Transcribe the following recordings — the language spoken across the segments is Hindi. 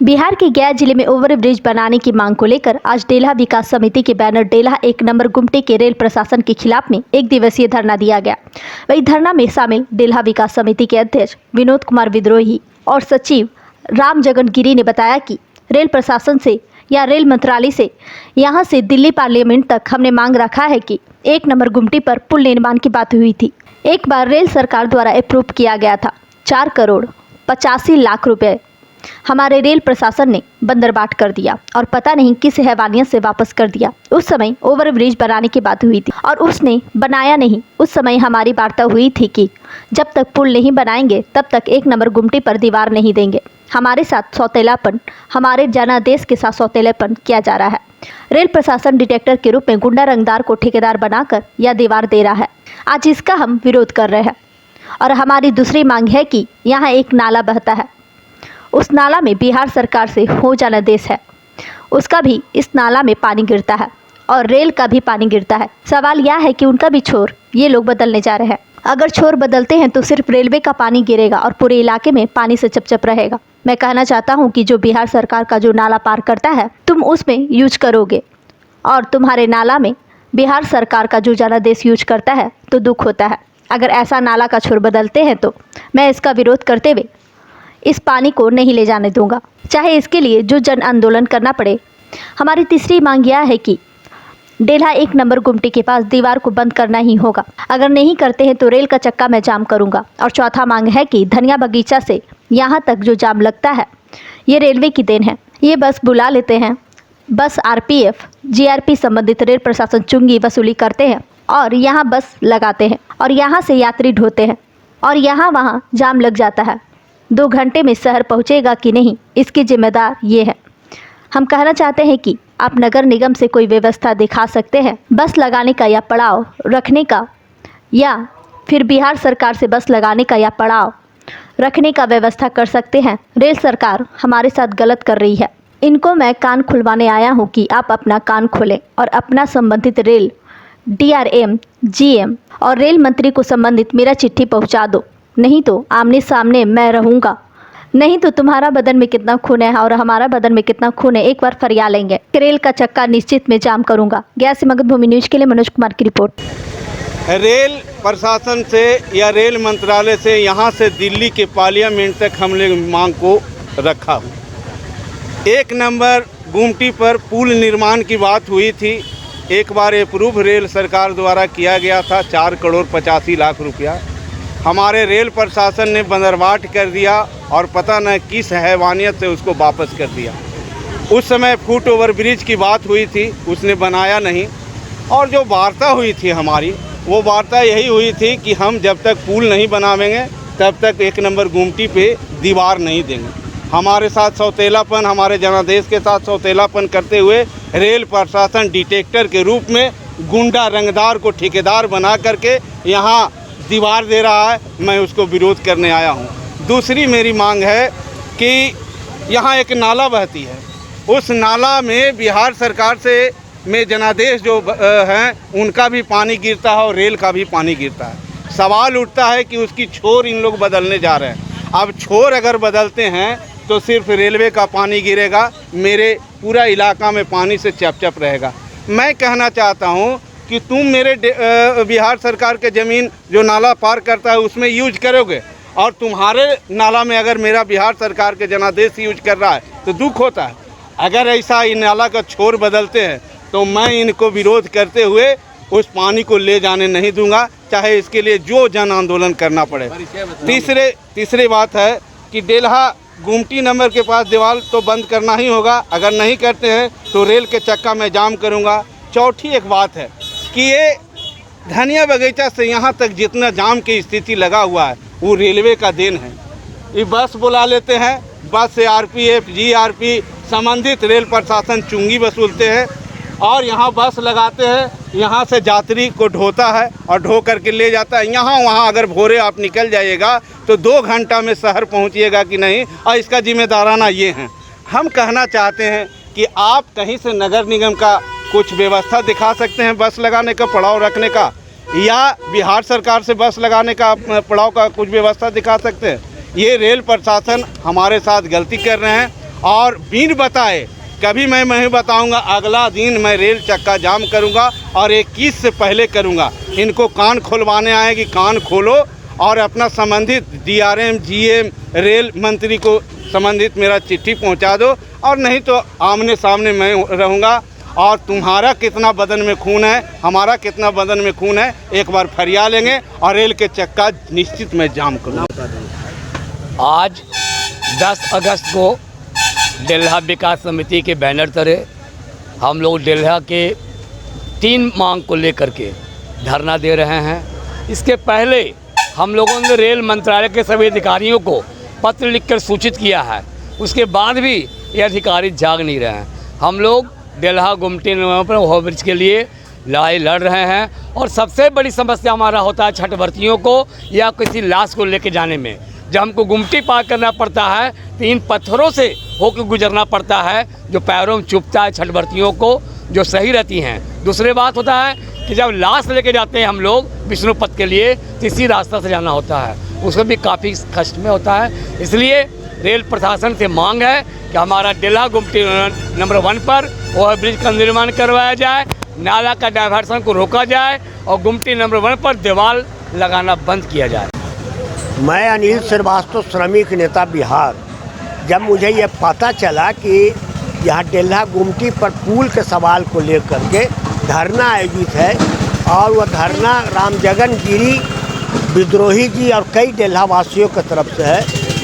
बिहार के गया जिले में ओवरब्रिज बनाने की मांग को लेकर आज डेल्हा विकास समिति के बैनर डेल्हा 1 नंबर गुमटी के रेल प्रशासन के खिलाफ में 1 दिवसीय धरना दिया गया। वही धरना में शामिल डेल्हा विकास समिति के अध्यक्ष विनोद कुमार विद्रोही और सचिव राम जगन गिरी ने बताया कि रेल प्रशासन से या रेल मंत्रालय से यहां से दिल्ली पार्लियामेंट तक हमने मांग रखा है कि 1 नंबर गुमटी पर पुल निर्माण की बात हुई थी। एक बार रेल सरकार द्वारा अप्रूव किया गया था 4 करोड़ 85 लाख रुपए हमारे रेल प्रशासन ने बंदरबाट कर दिया और पता नहीं किस हैवानियत से वापस कर दिया। उस समय ओवरब्रिज बनाने की बात हुई थी और उसने बनाया नहीं। उस समय हमारी वार्ता हुई थी कि जब तक पुल नहीं बनाएंगे तब तक 1 नंबर गुमटी पर दीवार नहीं देंगे। हमारे साथ सौतेलापन, हमारे जनादेश के साथ सौतेलापन किया जा रहा है। रेल प्रशासन डिटेक्टर के रूप में गुंडा रंगदार को ठेकेदार बनाकर यह दीवार दे रहा है। आज इसका हम विरोध कर रहे हैं और हमारी दूसरी मांग है कि यहाँ एक नाला बहता है, उस नाला में बिहार सरकार से हो जाना देश है, उसका भी इस नाला में पानी गिरता है और रेल का भी पानी गिरता है। सवाल यह है कि उनका भी छोर ये लोग बदलने जा रहे हैं। अगर छोर बदलते हैं तो सिर्फ रेलवे का पानी गिरेगा और पूरे इलाके में पानी से चपचप रहेगा। मैं कहना चाहता हूं कि जो बिहार सरकार का जो नाला पार करता है तुम उसमें यूज करोगे और तुम्हारे नाला में बिहार सरकार का जो जनादेश यूज करता है तो दुख होता है। अगर ऐसा नाला का छोर बदलते हैं तो मैं इसका विरोध करते हुए इस पानी को नहीं ले जाने दूंगा, चाहे इसके लिए जो जन आंदोलन करना पड़े। हमारी तीसरी मांग यह है कि डेल्हा 1 नंबर गुमटी के पास दीवार को बंद करना ही होगा। अगर नहीं करते हैं तो रेल का चक्का मैं जाम करूंगा। और चौथा मांग है कि धनिया बगीचा से यहाँ तक जो जाम लगता है ये रेलवे की देन है। ये बस बुला लेते हैं, बस RPF GRP संबंधित रेल प्रशासन चुंगी वसूली करते हैं और यहाँ बस लगाते हैं और यहाँ से यात्री ढोते हैं और यहाँ वहाँ जाम लग जाता है। 2 घंटे में शहर पहुँचेगा कि नहीं इसकी जिम्मेदार ये है। हम कहना चाहते हैं कि आप नगर निगम से कोई व्यवस्था दिखा सकते हैं बस लगाने का या पड़ाव रखने का, या फिर बिहार सरकार से बस लगाने का या पड़ाव रखने का व्यवस्था कर सकते हैं। रेल सरकार हमारे साथ गलत कर रही है। इनको मैं कान खुलवाने आया हूँ कि आप अपना कान खोलें और अपना संबंधित रेल DRM GM और रेल मंत्री को संबंधित मेरा चिट्ठी पहुँचा दो, नहीं तो आमने सामने मैं रहूँगा। नहीं तो तुम्हारा बदन में कितना खून है और हमारा बदन में कितना खून है एक बार फरिया लेंगे। रेल का चक्का निश्चित में जाम करूंगा। गया से मगध भूमि न्यूज के लिए मनोज कुमार की रिपोर्ट। रेल प्रशासन से या रेल मंत्रालय से यहाँ से दिल्ली के पार्लियामेंट तक हमने मांग को रखा हूँ। 1 नंबर गुमटी पर पुल निर्माण की बात हुई थी। एक बार अप्रूव रेल सरकार द्वारा किया गया था 4 करोड़ 85 लाख रुपया। हमारे रेल प्रशासन ने बंदरबाट कर दिया और पता न किस हैवानियत से उसको वापस कर दिया। उस समय फुट ओवर ब्रिज की बात हुई थी, उसने बनाया नहीं। और जो वार्ता हुई थी हमारी, वो वार्ता यही हुई थी कि हम जब तक पुल नहीं बनावेंगे तब तक 1 नंबर गुमटी पे दीवार नहीं देंगे। हमारे साथ सौतेलापन, हमारे जनादेश के साथ सौतेलापन करते हुए रेल प्रशासन डिटेक्टर के रूप में गुंडा रंगदार को ठेकेदार बना करके यहाँ दीवार दे रहा है। मैं उसको विरोध करने आया हूँ। दूसरी मेरी मांग है कि यहाँ एक नाला बहती है, उस नाला में बिहार सरकार से में जनादेश जो हैं उनका भी पानी गिरता है और रेल का भी पानी गिरता है। सवाल उठता है कि उसकी छोर इन लोग बदलने जा रहे हैं। अब छोर अगर बदलते हैं तो सिर्फ रेलवे का पानी गिरेगा, मेरे पूरा इलाका में पानी से चप रहेगा। मैं कहना चाहता हूँ कि तुम मेरे बिहार सरकार के ज़मीन जो नाला पार करता है उसमें यूज करोगे और तुम्हारे नाला में अगर मेरा बिहार सरकार के जनादेश यूज कर रहा है तो दुख होता है। अगर ऐसा इन नाला का छोर बदलते हैं तो मैं इनको विरोध करते हुए उस पानी को ले जाने नहीं दूंगा, चाहे इसके लिए जो जन आंदोलन करना पड़े। तीसरी बात है कि डेल्हा गुमटी नंबर के पास दीवार तो बंद करना ही होगा। अगर नहीं करते हैं तो रेल के चक्का में जाम करूँगा। चौथी एक बात है कि ये धनिया बगीचा से यहाँ तक जितना जाम की स्थिति लगा हुआ है वो रेलवे का देन है। ये बस बुला लेते हैं, बस से RPF GRP संबंधित रेल प्रशासन चुंगी वसूलते हैं और यहाँ बस लगाते हैं, यहाँ से यात्री को ढोता है और ढो करके ले जाता है। यहाँ वहाँ अगर भोरे आप निकल जाइएगा तो 2 घंटा में शहर पहुँचिएगा कि नहीं, और इसका जिम्मेदाराना ये है। हम कहना चाहते हैं कि आप कहीं से नगर निगम का कुछ व्यवस्था दिखा सकते हैं बस लगाने का, पड़ाव रखने का, या बिहार सरकार से बस लगाने का पड़ाव का कुछ व्यवस्था दिखा सकते हैं। ये रेल प्रशासन हमारे साथ गलती कर रहे हैं और बिन बताए कभी मैं नहीं बताऊंगा। अगला दिन मैं रेल चक्का जाम करूंगा और 21 से पहले करूंगा। इनको कान खुलवाने आए कि कान खोलो और अपना संबंधित DRM GM रेल मंत्री को संबंधित मेरा चिट्ठी पहुंचा दो, और नहीं तो आमने सामने मैं रहूंगा। और तुम्हारा कितना बदन में खून है, हमारा कितना बदन में खून है, एक बार फरिया लेंगे और रेल के चक्का निश्चित मैं जाम करूँगा। आज 10 अगस्त को डेल्हा विकास समिति के बैनर तले हम लोग डेल्हा के 3 मांग को लेकर के धरना दे रहे हैं। इसके पहले हम लोगों ने रेल मंत्रालय के सभी अधिकारियों को पत्र लिखकर सूचित किया है। उसके बाद भी ये अधिकारी जाग नहीं रहे हैं। हम लोग डेल्हा गुमटी पर ओवरब्रिज के लिए लड़ाई लड़ रहे हैं, और सबसे बड़ी समस्या हमारा होता है छठवर्तियों को या किसी लाश को लेके जाने में। जब हमको गुमटी पार करना पड़ता है तो इन पत्थरों से होकर गुजरना पड़ता है जो पैरों में चुभता है छठवर्तियों को, जो सही रहती हैं। दूसरी बात होता है कि जब लाश लेके जाते हैं हम लोग विष्णुपथ के लिए तो इसी रास्ता से जाना होता है, उसमें भी काफ़ी कष्ट में होता है। इसलिए रेल प्रशासन से मांग है कि हमारा डेल्हा गुमटी नंबर 1 पर ओवरब्रिज का निर्माण करवाया जाए, नाला का डायवर्सन को रोका जाए और गुमटी नंबर 1 पर दीवार लगाना बंद किया जाए। मैं अनिल श्रीवास्तव, श्रमिक नेता बिहार। जब मुझे ये पता चला कि यहाँ डेल्हा गुमटी पर पुल के सवाल को लेकर के धरना आयोजित है, और वह धरना रामजगन गिरी विद्रोही जी और कई डेल्हा वासियों की तरफ से है,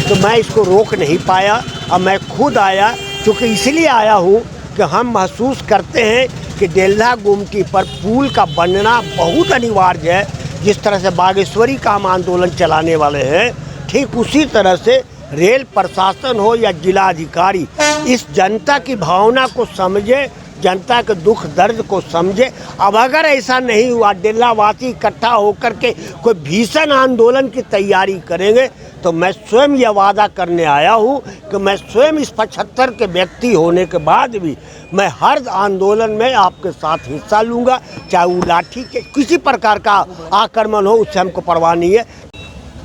तो मैं इसको रोक नहीं पाया। और मैं खुद आया, क्योंकि इसलिए आया हूँ कि हम महसूस करते हैं कि डेल्हा गुमटी पर पुल का बनना बहुत अनिवार्य है। जिस तरह से बागेश्वरी का हम आंदोलन चलाने वाले हैं, ठीक उसी तरह से रेल प्रशासन हो या जिलाधिकारी इस जनता की भावना को समझे, जनता के दुख दर्द को समझे। अब अगर ऐसा नहीं हुआ, डेल्हावासी इकट्ठा होकर के कोई भीषण आंदोलन की तैयारी करेंगे, तो मैं स्वयं यह वादा करने आया हूँ कि मैं स्वयं इस 75 के व्यक्ति होने के बाद भी मैं हर आंदोलन में आपके साथ हिस्सा लूँगा, चाहे वो लाठी के किसी प्रकार का आक्रमण हो, उससे हमको परवाह नहीं है।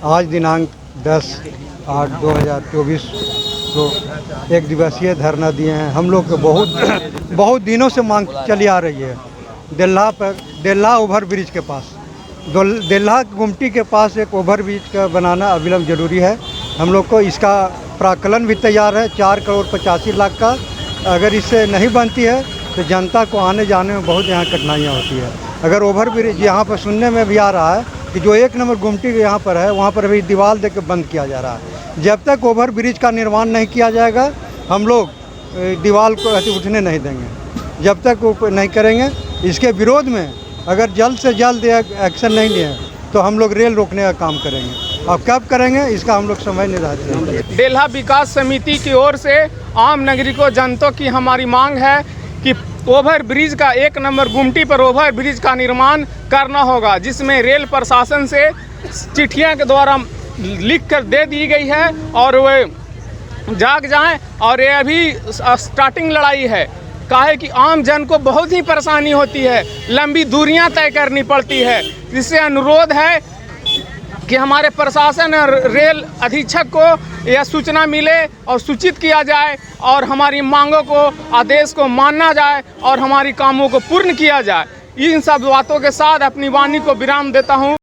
आज दिनांक 10/8/2024 को एक दिवसीय धरना दिए हैं। हम लोग बहुत दिनों से मांग चली आ रही है। डेल्हा ओवरब्रिज के पास, डेल्हा गुमटी के पास एक ओवरब्रिज का बनाना अविलंब जरूरी है। हम लोग को इसका प्राकलन भी तैयार है 4,85,00,000 का। अगर इससे नहीं बनती है तो जनता को आने जाने में बहुत यहाँ कठिनाइयाँ होती है। अगर ओवरब्रिज यहाँ पर सुनने में भी आ रहा है कि जो 1 नंबर गुमटी यहाँ पर है, वहाँ पर अभी दीवार दे के बंद किया जा रहा है। जब तक ओवरब्रिज का निर्माण नहीं किया जाएगा, हम लोग दीवार को उठने नहीं देंगे। जब तक वो नहीं करेंगे, इसके विरोध में अगर जल्द से जल्द एक्शन नहीं लिए तो हम लोग रेल रोकने का काम करेंगे। अब कब करेंगे इसका हम लोग समय निर्धारित करेंगे। डेल्हा विकास समिति की ओर से आम नागरिकों जनता की हमारी मांग है कि ओवरब्रिज का 1 नंबर गुमटी पर ओवरब्रिज का निर्माण करना होगा, जिसमें रेल प्रशासन से चिट्ठियां के द्वारा लिख कर दे दी गई है और वे जाग जाएं। और ये अभी स्टार्टिंग लड़ाई है, काहे कि आम जन को बहुत ही परेशानी होती है, लंबी दूरियां तय करनी पड़ती है। इससे अनुरोध है कि हमारे प्रशासन और रेल अधीक्षक को यह सूचना मिले और सूचित किया जाए और हमारी मांगों को, आदेश को माना जाए और हमारी कामों को पूर्ण किया जाए। इन सब बातों के साथ अपनी वाणी को विराम देता हूँ।